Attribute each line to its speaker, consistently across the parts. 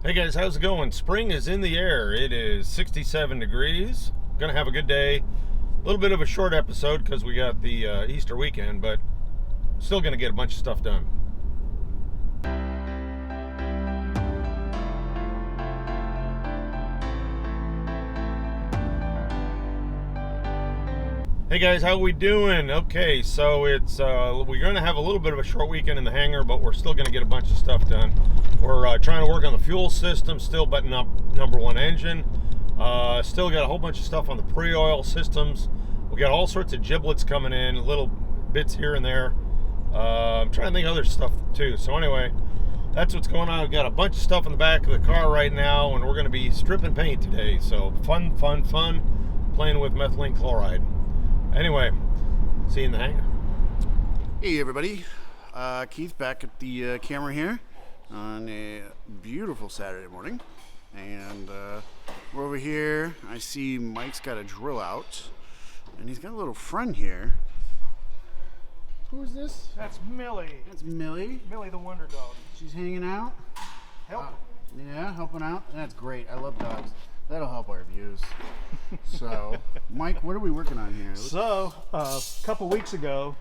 Speaker 1: Hey guys, how's it going? Spring is in the air. It is 67 degrees. Gonna have a good day. A little bit of a short episode because we got the Easter weekend, but still gonna get a bunch of stuff done. Hey guys, how we doing? Okay, so it's we're gonna have a little bit of a short weekend in the hangar, but we're still gonna get a bunch of stuff done. We're trying to work on the fuel system, still buttoning up number one engine. Still got a whole bunch of stuff on the pre-oil systems. We got all sorts of giblets coming in, little bits here and there. I'm trying to think of other stuff too. So anyway, that's what's going on. We've got a bunch of stuff in the back of the car right now, and we're gonna be stripping paint today. So fun, playing with methylene chloride. Anyway, see you in the hangar.
Speaker 2: Hey everybody, Keith back at the camera here on a beautiful Saturday morning, and we're over here. I see Mike's got a drill out, and he's got a little friend here. Who is this?
Speaker 3: That's Millie.
Speaker 2: That's Millie.
Speaker 3: Millie the Wonder Dog.
Speaker 2: She's hanging out. Yeah, helping out. That's great. I love dogs. That'll help our views. So, Mike, what are we working on here?
Speaker 3: So, a couple weeks ago,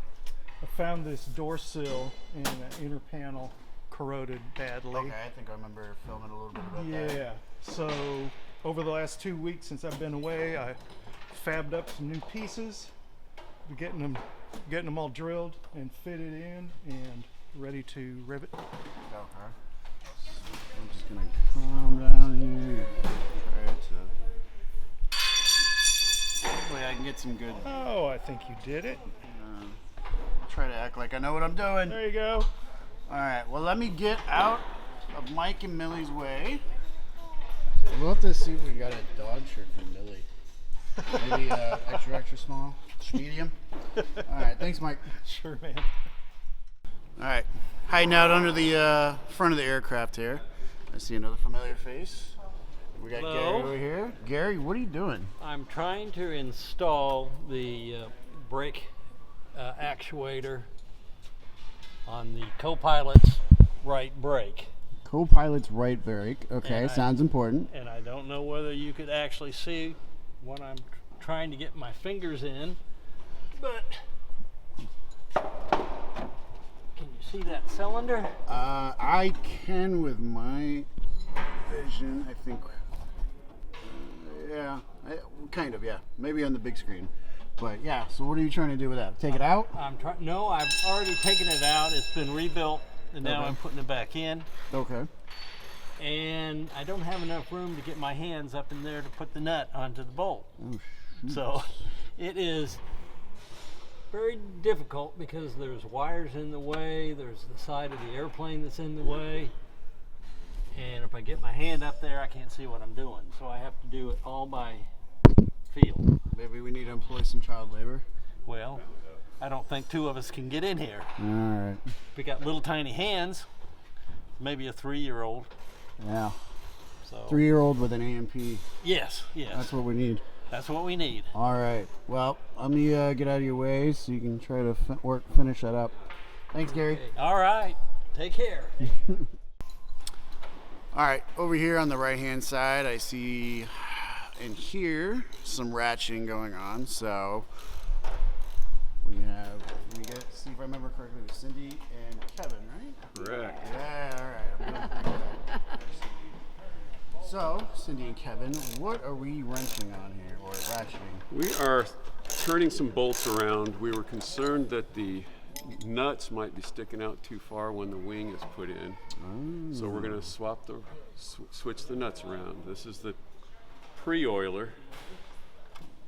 Speaker 3: I found this door sill and an inner panel corroded badly.
Speaker 2: Okay, I think I remember filming a little bit about that.
Speaker 3: Yeah. So, over the last 2 weeks since I've been away, I fabbed up some new pieces, getting them all drilled and fitted in and ready to rivet.
Speaker 2: Okay. I'm just gonna calm down here. Hopefully I can get some good.
Speaker 3: Oh, I think you did it.
Speaker 2: Try to act like I know what I'm doing.
Speaker 3: There you go.
Speaker 2: All right. Well, let me get out of Mike and Millie's way. We'll have to see if we got a dog shirt from Millie. Maybe extra small, medium. All right. Thanks, Mike.
Speaker 3: Sure, man.
Speaker 2: All right. Hiding out under the front of the aircraft here. I see another familiar face. We got
Speaker 4: Hello.
Speaker 2: Gary over here. Gary, what are you doing?
Speaker 4: I'm trying to install the brake actuator on the co-pilot's right brake.
Speaker 2: Co-pilot's right brake. Okay,
Speaker 4: And
Speaker 2: sounds important.
Speaker 4: And I don't know whether you could actually see what I'm trying to get my fingers in, but can you see that cylinder?
Speaker 2: I can with my vision, I think. Yeah, kind of, yeah. Maybe on the big screen. But yeah, so what are you trying to do with that? Take it out?
Speaker 4: No, I've already taken it out. It's been rebuilt, and now
Speaker 2: Okay.
Speaker 4: I'm putting it back in.
Speaker 2: Okay.
Speaker 4: And I don't have enough room to get my hands up in there to put the nut onto the bolt.
Speaker 2: Oh,
Speaker 4: So it is very difficult because there's wires in the way, there's the side of the airplane that's in the way, and if I get my hand up there I can't see what I'm doing, so I have to do it all by feel.
Speaker 2: Maybe we need to employ some child labor.
Speaker 4: Well, I don't think two of us can get in here.
Speaker 2: All right.
Speaker 4: We got little tiny hands, maybe a 3-year-old.
Speaker 2: Yeah.
Speaker 4: So
Speaker 2: 3-year-old with an AMP.
Speaker 4: yes,
Speaker 2: That's what we need.
Speaker 4: that's what we need.
Speaker 2: All right. Well, let me get out of your way so you can try to finish that up. Thanks, Gary.
Speaker 4: Okay. All right, take care.
Speaker 2: All right, over here on the right-hand side, I see in here some ratcheting going on. So we get, see if I remember correctly, with Cindy and Kevin, right?
Speaker 1: Correct.
Speaker 2: Yeah, all right. I'm doing pretty good. So, Cindy and Kevin, what are we wrenching on here, or ratcheting?
Speaker 5: We are turning some bolts around. We were concerned that the nuts might be sticking out too far when the wing is put in. So we're going to switch the nuts around. This is the pre-oiler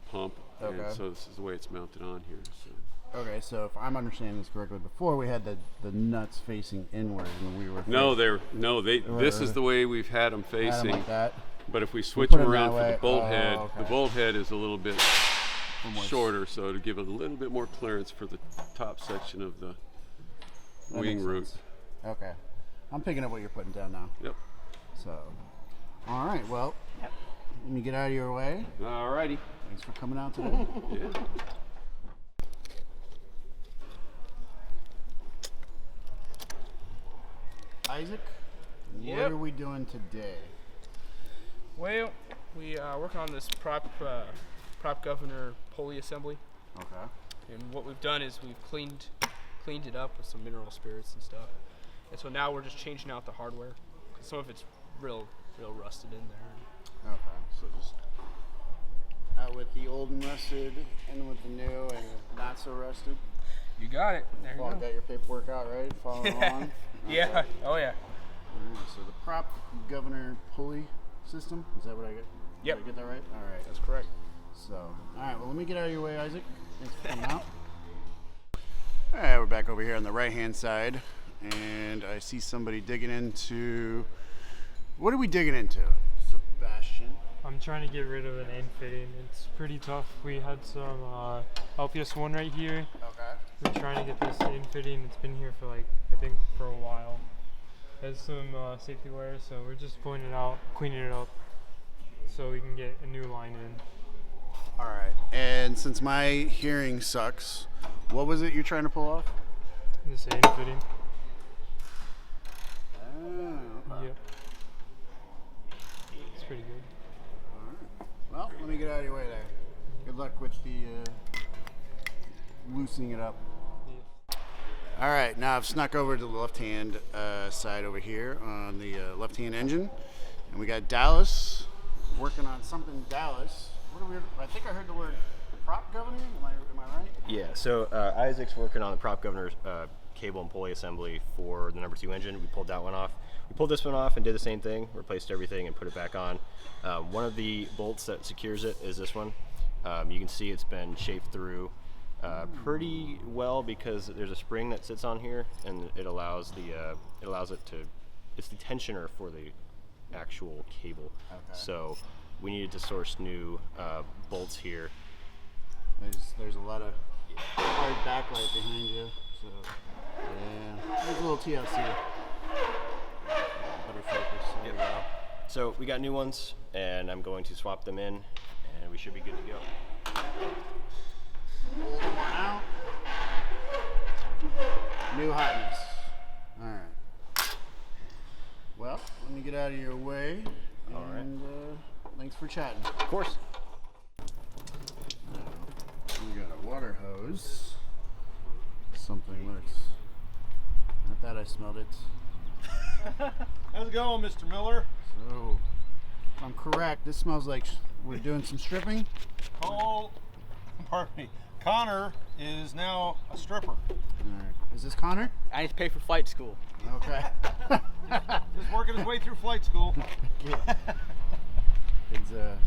Speaker 5: pump,
Speaker 2: Okay.
Speaker 5: and so this is the way it's mounted on here. So.
Speaker 2: Okay, so if I'm understanding this correctly, before we had the nuts facing inward, and we were
Speaker 5: This is the way we've had them facing.
Speaker 2: like that.
Speaker 5: But if we switch
Speaker 2: put
Speaker 5: them
Speaker 2: 'em
Speaker 5: around
Speaker 2: that
Speaker 5: for
Speaker 2: way.
Speaker 5: the bolt
Speaker 2: Oh,
Speaker 5: head,
Speaker 2: okay.
Speaker 5: the bolt head is a little bit
Speaker 2: more
Speaker 5: shorter, so to give it a little bit more clearance for the top section of the
Speaker 2: That
Speaker 5: wing
Speaker 2: makes
Speaker 5: root.
Speaker 2: sense. Okay, I'm picking up what you're putting down now.
Speaker 5: Yep.
Speaker 2: So, all right, well, let me get out of your way.
Speaker 5: Alrighty.
Speaker 2: Thanks for coming out today.
Speaker 5: Yeah.
Speaker 2: Isaac, What are we doing today?
Speaker 6: Well, we are working on this prop governor pulley assembly.
Speaker 2: Okay.
Speaker 6: And what we've done is we've cleaned it up with some mineral spirits and stuff. And so now we're just changing out the hardware. Some of it's real rusted in there.
Speaker 2: Okay. So just out with the old and rusted, in with the new and not so rusted.
Speaker 6: You got it. There you
Speaker 2: Well,
Speaker 6: go.
Speaker 2: got your paperwork out, right? Following along.
Speaker 6: Yeah.
Speaker 2: Okay.
Speaker 6: Oh yeah.
Speaker 2: All right, so the prop governor pulley system, is that what I get?
Speaker 6: Yep.
Speaker 2: Did I get that right? All right.
Speaker 6: That's correct.
Speaker 2: So, all right, well, let me get out of your way, Isaac. Thanks for coming out. All right, we're back over here on the right-hand side, and I see somebody digging into, what are we digging into, Sebastian?
Speaker 7: I'm trying to get rid of an end fitting. It's pretty tough. We had some LPS1 right here.
Speaker 2: Okay.
Speaker 7: We're trying to get this in fitting. It's been here for like, I think for a while. Has some safety wires, so we're just pulling it out, cleaning it up, so we can get a new line in.
Speaker 2: All right, and since my hearing sucks, what was it you're trying to pull off?
Speaker 7: This end fitting.
Speaker 2: Okay.
Speaker 7: Yep. It's pretty good.
Speaker 2: All right. Well, let me get out of your way there. Good luck with the loosening it up. All right, now I've snuck over to the left-hand side over here on the left-hand engine, and we got Dallas working on something. Dallas, what are we? I think I heard the word prop governor. Am I right?
Speaker 8: Yeah. So Isaac's working on the prop governor's cable and pulley assembly for the number 2 engine. We pulled that one off. We pulled this one off and did the same thing, replaced everything and put it back on. One of the bolts that secures it is this one. You can see it's been shaped through pretty well because there's a spring that sits on here, and it allows it to, it's the tensioner for the actual cable.
Speaker 2: Okay.
Speaker 8: So we needed to source new bolts here.
Speaker 2: There's a lot of hard backlight behind you, so yeah, there's a little TLC. Better focus. There we go.
Speaker 8: So we got new ones, and I'm going to swap them in, and we should be good to go.
Speaker 2: Old one out. New hotness. All right. Well, let me get out of your way.
Speaker 8: All right.
Speaker 2: And thanks for chatting.
Speaker 8: Of course.
Speaker 2: We got a water hose. Something looks. Not that I smelled it.
Speaker 1: How's it going, Mr. Miller?
Speaker 2: So, if I'm correct, this smells like we're doing some stripping.
Speaker 1: Pardon me. Connor is now a stripper.
Speaker 2: All right. Is this Connor?
Speaker 6: I need to pay for flight school.
Speaker 2: Okay.
Speaker 1: Just working his way through flight school.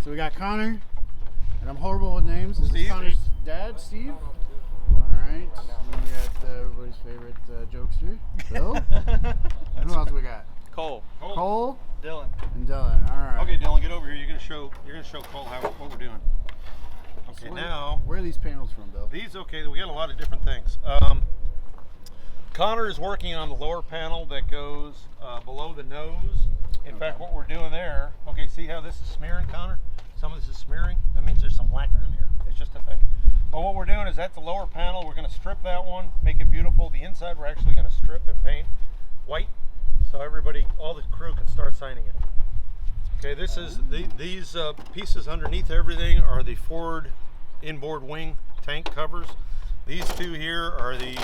Speaker 2: So we got Connor, and I'm horrible with names. This is
Speaker 1: Steve.
Speaker 2: Connor's dad, Steve. All right. And then we got everybody's favorite jokester, Bill. And who else we got?
Speaker 6: Cole.
Speaker 2: Cole
Speaker 6: Dylan.
Speaker 2: and Dylan. All right.
Speaker 1: Okay, Dylan, get over here. You're gonna show Cole what we're doing. Okay,
Speaker 2: So
Speaker 1: now
Speaker 2: where are these panels from, Bill?
Speaker 1: these. Okay, we got a lot of different things. Connor is working on the lower panel that goes below the nose. In fact, what we're doing there. Okay, see how this is smearing, Connor? Some of this is smearing. That means there's some lacquer in here. It's just a thing. But what we're doing is that's the lower panel. We're going to strip that one, make it beautiful. The inside we're actually going to strip and paint white, so everybody, all the crew, can start signing it. Okay, this is these pieces underneath everything are the forward inboard wing tank covers. These two here are the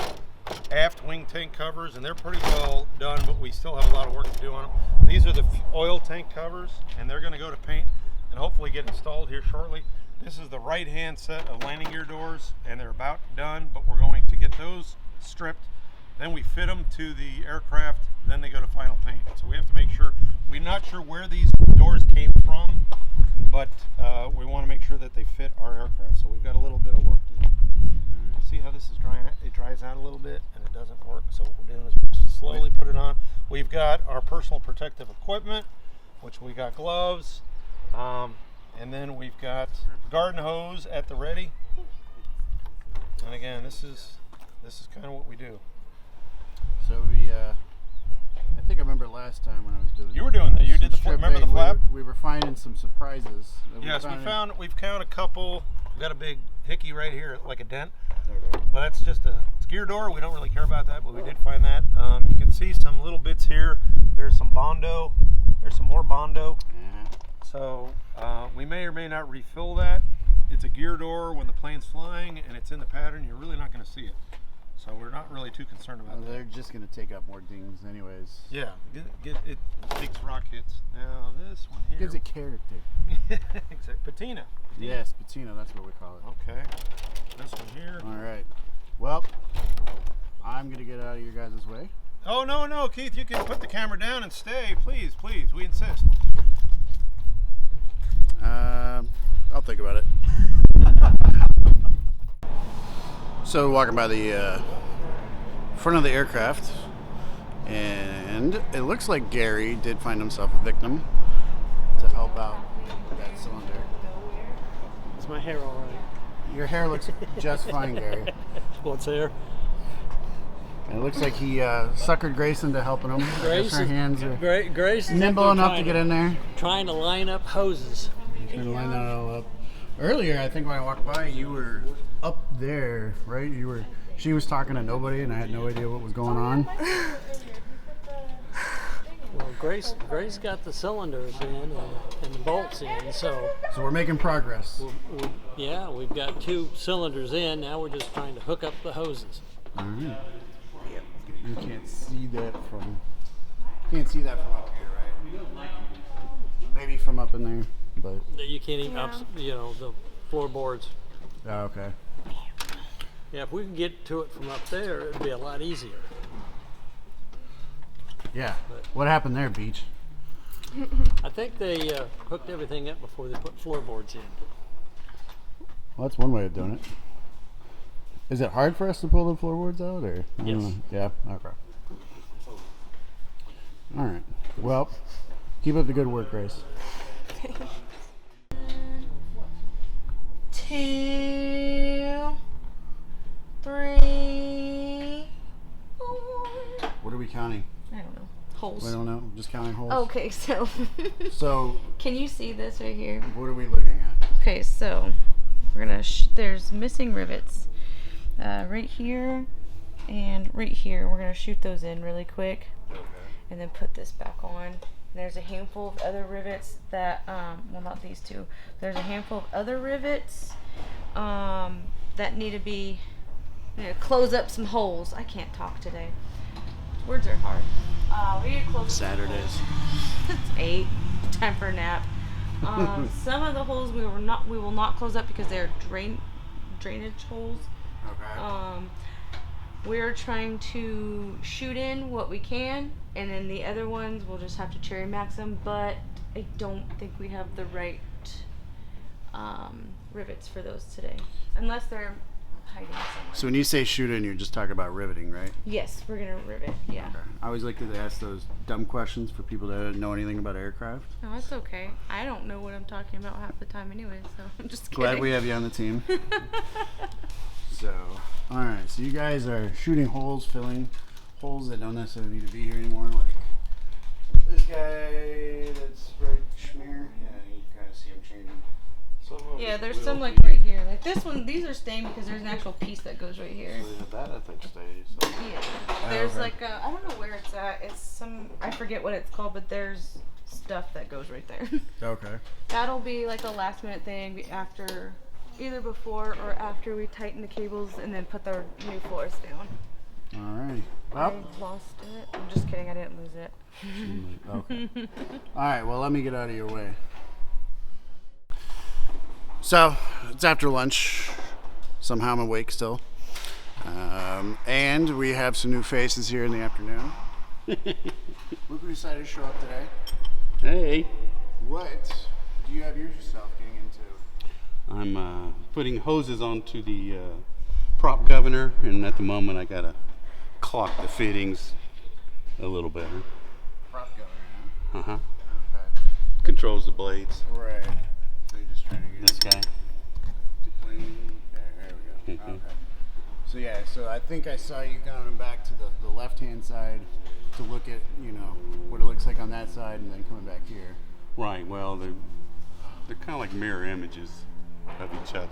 Speaker 1: aft wing tank covers, and they're pretty well done, but we still have a lot of work to do on them. These are the oil tank covers, and they're going to go to paint and hopefully get installed here shortly. This is the right-hand set of landing gear doors, and they're about done, but we're going to get those stripped. Then we fit them to the aircraft, then they go to final paint. So we have to make sure, we're not sure where these doors came from, but we want to make sure that they fit our aircraft. So we've got a little bit of work to do. See how this is drying? It dries out a little bit and it doesn't work. So what we're doing is we're just slowly put it on. We've got our personal protective equipment, which we got gloves, and then we've got garden hose at the ready. And again, this is kind of what we do.
Speaker 2: So we, I think I remember last time when I was doing.
Speaker 1: You were doing that. You did the flap. Remember the flap?
Speaker 2: We were finding some surprises.
Speaker 1: Yes, we've found a couple. We've got a big hickey right here, like a dent.
Speaker 2: There we go.
Speaker 1: But that's just it's gear door. We don't really care about that, but we did find that. You can see some little bits here. There's some Bondo. There's some more Bondo. So we may or may not refill that. It's a gear door. When the plane's flying and it's in the pattern, you're really not going to see it. So we're not really too concerned about that.
Speaker 2: They're just going to take up more dings anyways.
Speaker 1: Yeah, it takes rock hits. Now this one here.
Speaker 2: Gives it character.
Speaker 1: Exactly. Patina.
Speaker 2: Yes, patina, that's what we call it.
Speaker 1: Okay. This one here.
Speaker 2: All right. Well, I'm going to get out of your guys' way.
Speaker 1: Oh, no, Keith, you can put the camera down and stay. Please, we insist.
Speaker 2: I'll think about it. So walking by the front of the aircraft, and it looks like Gary did find himself a victim to help out with that cylinder.
Speaker 4: Is my hair all right?
Speaker 2: Your hair looks just fine, Gary.
Speaker 4: What's there?
Speaker 2: And it looks like he suckered Grace into helping him.
Speaker 4: Grace
Speaker 2: her
Speaker 4: is-
Speaker 2: hands are
Speaker 4: Grace is
Speaker 2: nimble
Speaker 4: up there
Speaker 2: enough to get in there.
Speaker 4: trying to line up hoses.
Speaker 2: Trying to line that all up. Earlier, I think when I walked by, you were up there, right? She was talking to nobody, and I had no idea what was going on.
Speaker 4: Well, Grace got the cylinders in and the bolts in, so
Speaker 2: So we're making progress.
Speaker 4: yeah, we've got 2 cylinders in. Now we're just trying to hook up the hoses.
Speaker 2: All right. You can't see that from up here, right? Maybe from up in there, but
Speaker 4: You can't even the floorboards.
Speaker 2: oh, okay.
Speaker 4: Yeah, if we could get to it from up there, it'd be a lot easier.
Speaker 2: Yeah. What happened there, Beach?
Speaker 4: I think they hooked everything up before they put floorboards in.
Speaker 2: Well, that's one way of doing it. Is it hard for us to pull the floorboards out, or? I don't
Speaker 4: Yes.
Speaker 2: know. Yeah. Okay. All right. Well, keep up the good work, Grace.
Speaker 9: 2, 3, 4.
Speaker 2: What are we counting?
Speaker 9: I don't know. Holes.
Speaker 2: We don't know. Just counting holes.
Speaker 9: Okay, so
Speaker 2: So,
Speaker 9: can you see this right here?
Speaker 2: what are we looking at?
Speaker 9: Okay, so we're gonna. There's missing rivets right here and right here. We're gonna shoot those in really quick, and then put this back on. There's a handful of other rivets that, well, not these 2. There's a handful of other rivets that need to be, close up some holes. I can't talk today. Words are hard. We need to close
Speaker 2: Saturdays.
Speaker 9: It's 8. Time for a nap. Some of the holes we will not close up because they're drainage holes.
Speaker 2: Okay.
Speaker 9: We're trying to shoot in what we can, and then the other ones we'll just have to cherry max them, but I don't think we have the right rivets for those today, unless they're hiding somewhere.
Speaker 2: So when you say shoot in, you're just talking about riveting, right?
Speaker 9: Yes, we're gonna rivet, yeah.
Speaker 2: Okay. I always like to ask those dumb questions for people that don't know anything about aircraft.
Speaker 9: No, it's okay. I don't know what I'm talking about half the time anyway, so I'm just kidding.
Speaker 2: Glad we have you on the team. So, all right. So you guys are shooting holes, filling holes that don't necessarily need to be here anymore. Like this guy that's right schmear. Yeah, you kind of see him changing.
Speaker 9: Yeah, there's some like right here. Like this one, these are staying because there's an actual piece that goes right here.
Speaker 2: That I think stays. So.
Speaker 9: Yeah. There's
Speaker 2: okay.
Speaker 9: like I don't know where it's at. It's some, I forget what it's called, but there's stuff that goes right there.
Speaker 2: Okay.
Speaker 9: That'll be like a last minute thing after, either before or after we tighten the cables and then put the new floors down.
Speaker 2: All right. Well,
Speaker 9: I lost it. I'm just kidding. I didn't lose it.
Speaker 2: okay. All right. Well, let me get out of your way. So it's after lunch. Somehow I'm awake still. And we have some new faces here in the afternoon. Look who decided to show up today.
Speaker 10: Hey,
Speaker 2: What do you have yourself getting into?
Speaker 10: I'm putting hoses onto the prop governor, and at the moment I gotta clock the fittings a little better.
Speaker 2: Prop governor,
Speaker 10: Uh huh.
Speaker 2: huh? Okay.
Speaker 10: Controls the blades.
Speaker 2: Right. So you're just trying to get
Speaker 10: This guy.
Speaker 2: to clean. There we go. Okay. So yeah, so I think I saw you coming back to the left-hand side to look at, what it looks like on that side, and then coming back here.
Speaker 10: Right. Well, they're kind of like mirror images of each other.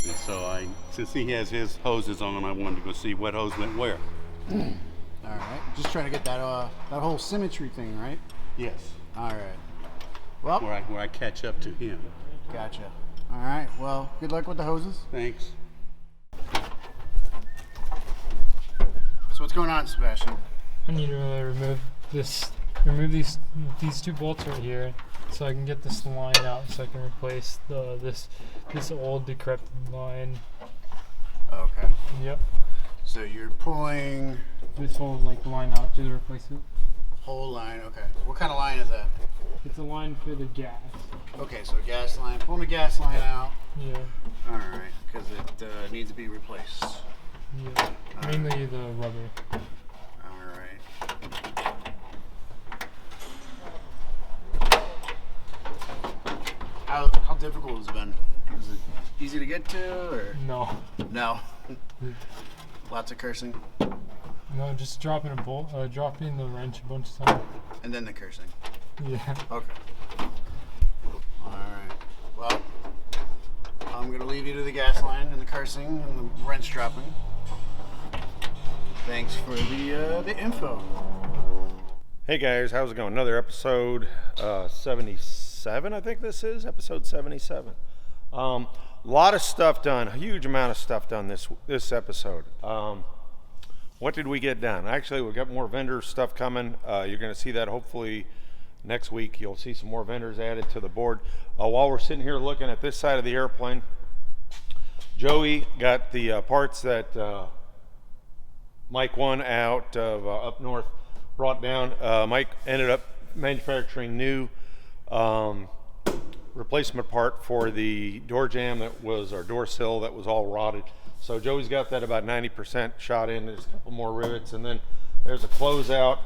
Speaker 10: And so since he has his hoses on, I wanted to go see what hose went where.
Speaker 2: All right. Just trying to get that whole symmetry thing, right?
Speaker 10: Yes.
Speaker 2: All right. Well,
Speaker 10: Where I catch up to him.
Speaker 2: gotcha. All right. Well, good luck with the hoses.
Speaker 10: Thanks.
Speaker 2: So what's going on, Sebastian?
Speaker 7: I need to remove these two bolts right here, so I can get this line out, so I can replace this old decrepit line.
Speaker 2: Okay.
Speaker 7: Yep.
Speaker 2: So you're pulling
Speaker 7: This whole line out to replace it.
Speaker 2: whole line. Okay. What kind of line is that?
Speaker 7: It's a line for the gas.
Speaker 2: Okay, so gas line. Pulling the gas line out.
Speaker 7: Yeah.
Speaker 2: All right, because it needs to be replaced.
Speaker 7: Yeah. Mainly the rubber.
Speaker 2: All right. How difficult has it been? Is it easy to get to, or
Speaker 7: No.
Speaker 2: no? Lots of cursing,
Speaker 7: No, just dropping dropping the wrench a bunch of times.
Speaker 2: and then the cursing.
Speaker 7: Yeah.
Speaker 2: Okay. All right. Well, I'm gonna leave you to the gas line and the cursing and the wrench dropping. Thanks for the info.
Speaker 1: Hey guys, how's it going? Another episode 77, I think this is episode 77. Lot of stuff done, a huge amount of stuff done this episode. What did we get done? Actually, we've got more vendor stuff coming. You're going to see that hopefully next week. You'll see some more vendors added to the board. While we're sitting here looking at this side of the airplane, Joey got the parts that Mike won out of up north brought down. Mike ended up manufacturing new replacement part for the door jamb that was our door sill that was all rotted. So Joey's got that about 90% shot in. There's a couple more rivets, and then there's a closeout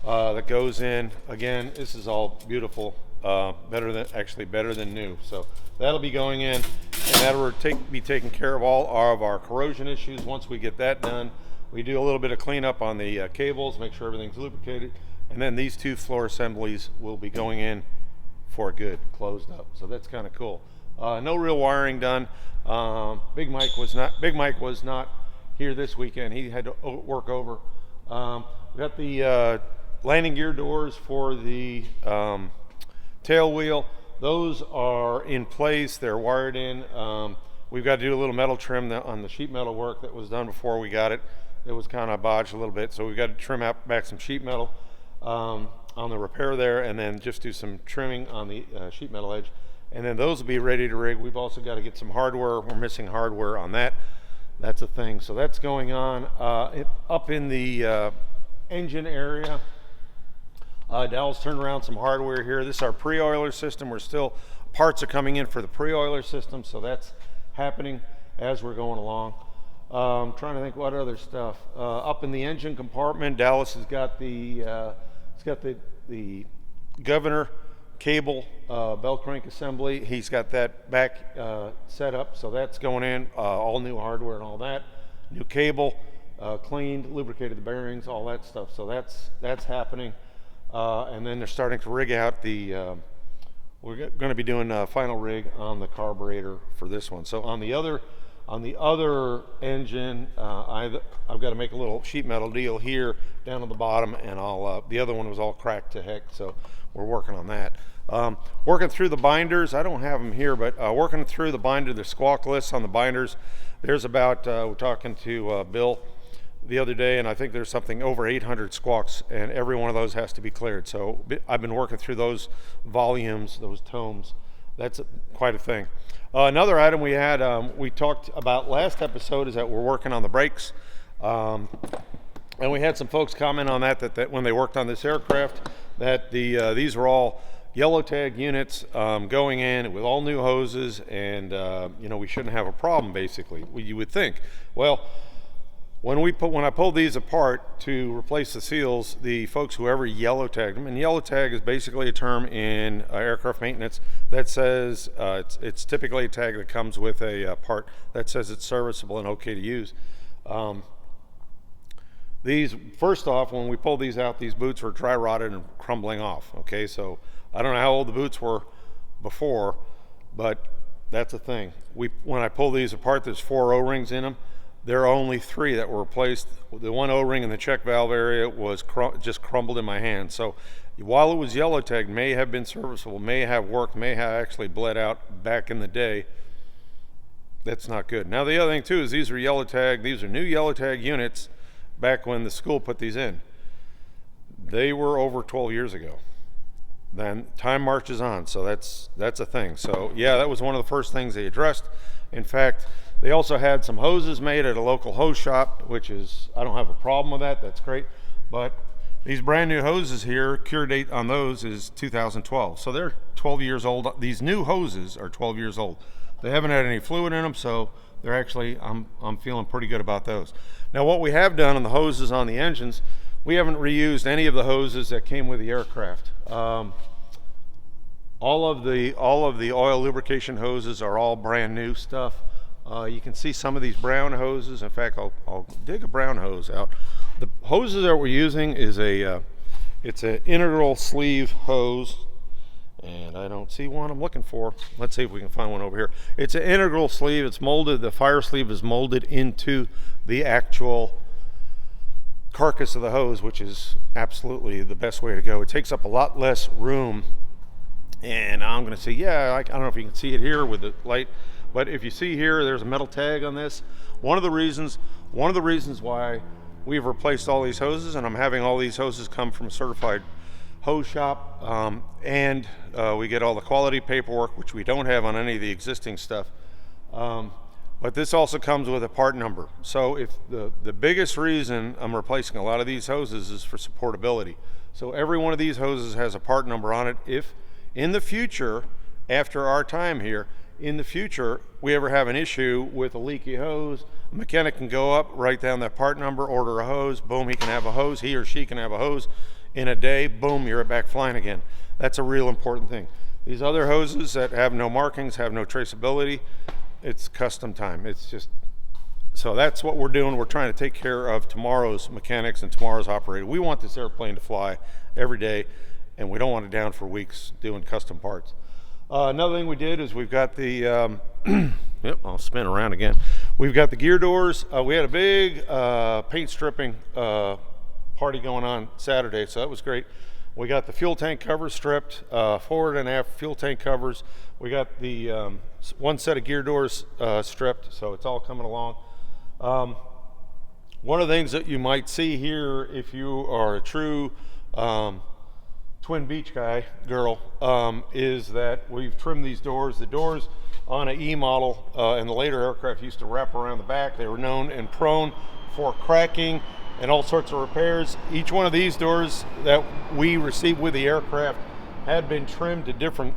Speaker 1: that goes in. Again, this is all beautiful, better than new. So that'll be going in, and that'll be taking care of all of our corrosion issues. Once we get that done, we do a little bit of cleanup on the cables, make sure everything's lubricated, and then these two floor assemblies will be going in for good, closed up. So that's kind of cool. No real wiring done. Big Mike was not here this weekend. He had to work over. We got the landing gear doors for the tail wheel. Those are in place. They're wired in. We've got to do a little metal trim on the sheet metal work that was done before we got it. It was kind of bodged a little bit, so we've got to trim back some sheet metal on the repair there, and then just do some trimming on the sheet metal edge, and then those will be ready to rig. We've also got to get some hardware. We're missing hardware on that. That's a thing. So that's going on. Up in the engine area, Dowell's turned around some hardware here. This is our pre-oiler system. Parts are coming in for the pre-oiler system, so that's happening as we're going along. Trying to think what other stuff. Up in the engine compartment, Dallas has got the governor cable bell crank assembly. He's got that back set up, so that's going in. All new hardware and all that. New cable, cleaned, lubricated the bearings, all that stuff. So that's happening. And then they're starting to rig out the. We're going to be doing a final rig on the carburetor for this one. So on the other engine, I've got to make a little sheet metal deal here down at the bottom, and the other one was all cracked to heck, so we're working on that. Working through the binders, I don't have them here, but working through the binder, the squawk lists on the binders. There's about, we're talking to Bill the other day, and I think there's something over 800 squawks, and every one of those has to be cleared. So I've been working through those volumes, those tomes. That's quite a thing. Another item we had, we talked about last episode, is that we're working on the brakes. And we had some folks comment on that when they worked on this aircraft, that these were all yellow tag units going in with all new hoses, and we shouldn't have a problem, basically, you would think. Well, when I pulled these apart to replace the seals, the folks who ever yellow tagged them, and yellow tag is basically a term in aircraft maintenance that says it's typically a tag that comes with a part that says it's serviceable and okay to use. These, first off, when we pulled these out, these boots were dry rotted and crumbling off. Okay, so I don't know how old the boots were before, but that's a thing. When I pull these apart, there's 4 O-rings in them. There are only 3 that were replaced. The one O-ring in the check valve area was just crumbled in my hand. So while it was yellow tagged, may have been serviceable, may have worked, may have actually bled out back in the day. That's not good. Now the other thing too is these are yellow tag. These are new yellow tag units back when the school put these in. They were over 12 years ago. Then time marches on, so that's a thing. So yeah, that was one of the first things they addressed. In fact, they also had some hoses made at a local hose shop, which is, I don't have a problem with that. That's great. But these brand new hoses here, cure date on those is 2012. So they're 12 years old. These new hoses are 12 years old. They haven't had any fluid in them, so they're actually, I'm feeling pretty good about those. Now what we have done on the hoses on the engines, we haven't reused any of the hoses that came with the aircraft. All of the oil lubrication hoses are all brand new stuff. You can see some of these brown hoses. In fact, I'll dig a brown hose out. The hoses that we're using is it's an integral sleeve hose, and I don't see one I'm looking for. Let's see if we can find one over here. It's an integral sleeve. It's molded. The fire sleeve is molded into the actual carcass of the hose, which is absolutely the best way to go. It takes up a lot less room. And I'm going to say, yeah, I don't know if you can see it here with the light, but if you see here, there's a metal tag on this. One of the reasons why we've replaced all these hoses, and I'm having all these hoses come from a certified hose shop, and we get all the quality paperwork, which we don't have on any of the existing stuff. But this also comes with a part number. So if the biggest reason I'm replacing a lot of these hoses is for supportability. So every one of these hoses has a part number on it. If in the future, after our time here, in the future, we ever have an issue with a leaky hose, a mechanic can go up, write down that part number, order a hose, boom, he can have a hose, he or she can have a hose in a day, boom, you're back flying again. That's a real important thing. These other hoses that have no markings, have no traceability, it's custom time. It's just, so that's what we're doing. We're trying to take care of tomorrow's mechanics and tomorrow's operator. We want this airplane to fly every day, and we don't want it down for weeks doing custom parts. Another thing we did is we've got the, yep, I'll spin around again. We've got the gear doors. We had a big paint stripping party going on Saturday, so that was great. We got the fuel tank covers stripped, forward and aft fuel tank covers. We got the one set of gear doors stripped, so it's all coming along. One of the things that you might see here, if you are a true Twin Beach girl, is that we've trimmed these doors. The doors on an E model and the later aircraft used to wrap around the back. They were known and prone for cracking and all sorts of repairs. Each one of these doors that we received with the aircraft had been trimmed to different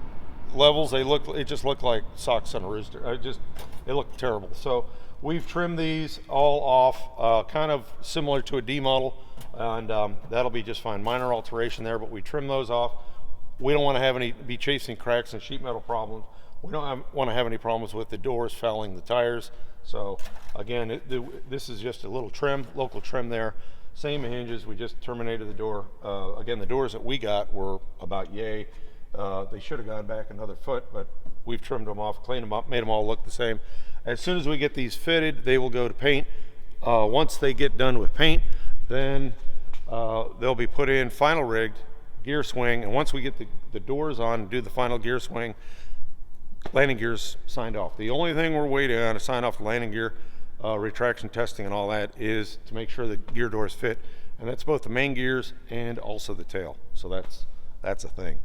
Speaker 1: levels. It just looked like socks on a rooster. It looked terrible. So we've trimmed these all off, kind of similar to a D model. And that'll be just fine. Minor alteration there, but we trim those off. We don't want to be chasing cracks and sheet metal problems. We don't want to have any problems with the doors fouling the tires. So again, this is just a little trim, local trim there. Same hinges, we just terminated the door. Again, the doors that we got were about yay. They should have gone back another foot, but we've trimmed them off, cleaned them up, made them all look the same. As soon as we get these fitted, they will go to paint. Once they get done with paint, then they'll be put in final rigged gear swing, and once we get the doors on and do the final gear swing, landing gear's signed off. The only thing we're waiting on to sign off the landing gear, retraction testing and all that, is to make sure the gear doors fit, and that's both the main gears and also the tail. So that's a thing.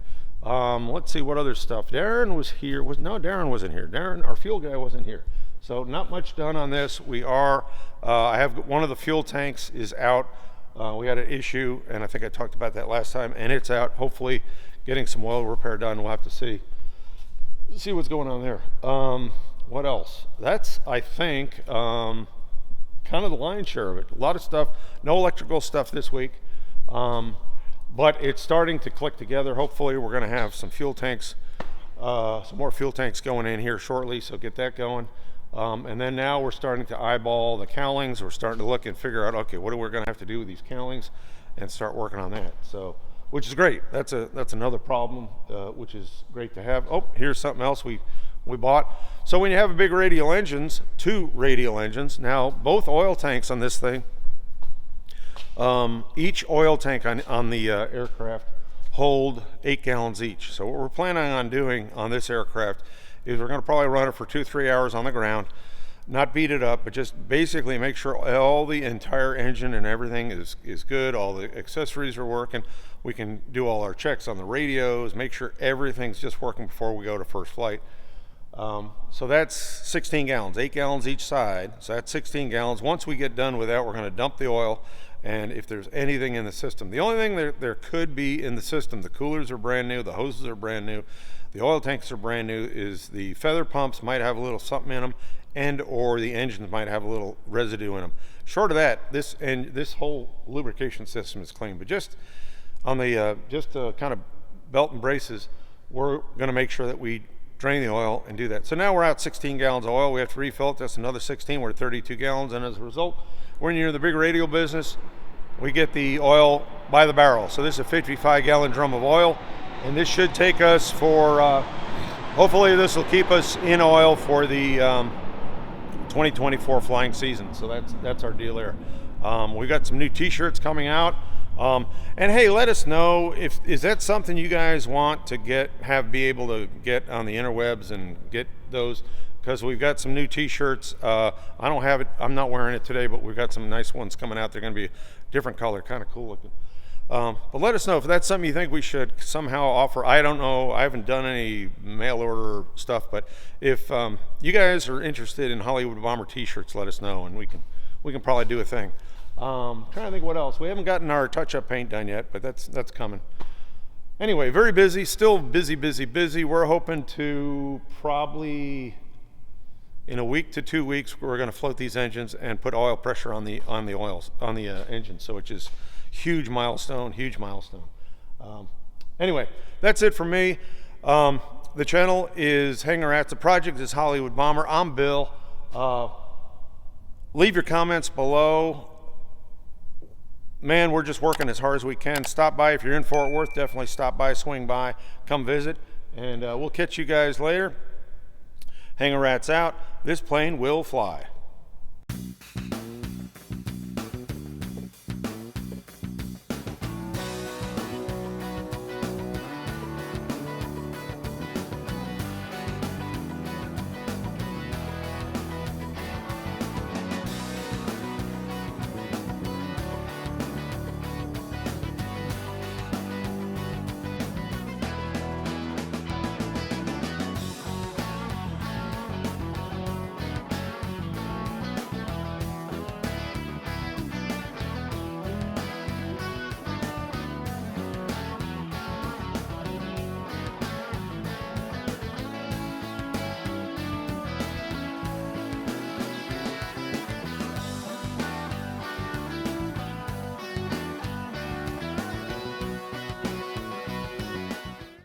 Speaker 1: Let's see what other stuff. Darren was here. No, Darren wasn't here. Darren, our fuel guy, wasn't here. So not much done on this. I have one of the fuel tanks is out. We had an issue, and I think I talked about that last time, and it's out. Hopefully getting some oil repair done. We'll have to see what's going on there. What else? That's, I think, kind of the lion's share of it. A lot of stuff, no electrical stuff this week, but it's starting to click together. Hopefully we're going to have some fuel tanks, some more fuel tanks going in here shortly, so get that going. And then now we're starting to eyeball the cowlings. We're starting to look and figure out, okay, what are we going to have to do with these cowlings, and start working on that. So, which is great. That's another problem, which is great to have. Oh, here's something else. We we bought. So when you have a big radial engines, 2 radial engines, now both oil tanks on this thing, each oil tank on the aircraft hold 8 gallons each. So what we're planning on doing on this aircraft is we're going to probably run it for 2-3 hours on the ground, not beat it up, but just basically make sure all the entire engine and everything is good, all the accessories are working. We can do all our checks on the radios, make sure everything's just working before we go to first flight. So that's 16 gallons, 8 gallons each side. So that's 16 gallons. Once we get done with that, we're going to dump the oil. And if there's anything in the system, the only thing there could be in the system, the coolers are brand new, the hoses are brand new, the oil tanks are brand new, is the feather pumps might have a little something in them, and or the engines might have a little residue in them. Short of that, this whole lubrication system is clean. But just on the kind of belt and braces, we're going to make sure that we drain the oil and do that. So now we're out 16 gallons of oil. We have to refill it. That's another 16. We're at 32 gallons, and as a result, when you're in the big radial business, we get the oil by the barrel. So this is a 55-gallon drum of oil, and this should take us for, hopefully this will keep us in oil for the 2024 flying season. So that's our deal there. We've got some new t-shirts coming out. And hey, let us know is that something you guys want to be able to get on the interwebs and get those, because we've got some new t-shirts. I don't have it, I'm not wearing it today, but we've got some nice ones coming out. They're going to be a different color, kind of cool looking. But let us know if that's something you think we should somehow offer. I don't know, I haven't done any mail order stuff, but if you guys are interested in Hollywood Bomber t-shirts, let us know, and we can probably do a thing. Trying to think what else. We haven't gotten our touch-up paint done yet, but that's coming. Anyway, very busy, still busy. We're hoping to probably in a week to 2 weeks, we're going to float these engines and put oil pressure on the engine. So which is huge milestone. Anyway, that's it for me. The channel is HangaRatz. The project is Hollywood Bomber. I'm Bill. Leave your comments below. Man, we're just working as hard as we can. Stop by if you're in Fort Worth. Definitely stop by, swing by, come visit, and we'll catch you guys later. HangaRatz out. This plane will fly.